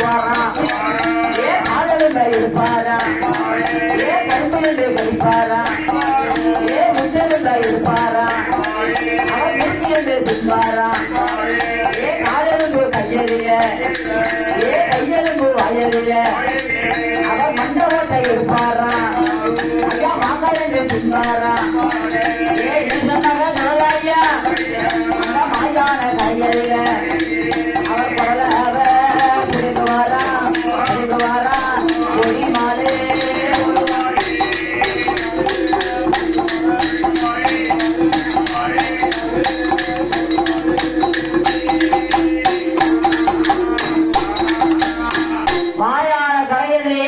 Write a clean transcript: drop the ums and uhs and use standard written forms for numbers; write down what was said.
வாரான் ஏன் ஆடலுங்க இருப்பாரா ஏன் கரும்பு கழிப்பாரா ஏன் முஞ்சலுங்க இருப்பாரா அவன் முந்தி என்று தின்பாரா ஏன் காடலுங்கு கையெறிய ஏன் கையெழும்பு வயறிய அவன் மண்டபத்தை இருப்பாரா ஐயா மாங்காய் என்று தின்பாரா ஏன் சொன்னாங்க நோயாளியா அந்த மாயான கையெறிய அவன் கொடலாவ புரிந்து வாரா ஒளி மாலே மாயான கரையதிலே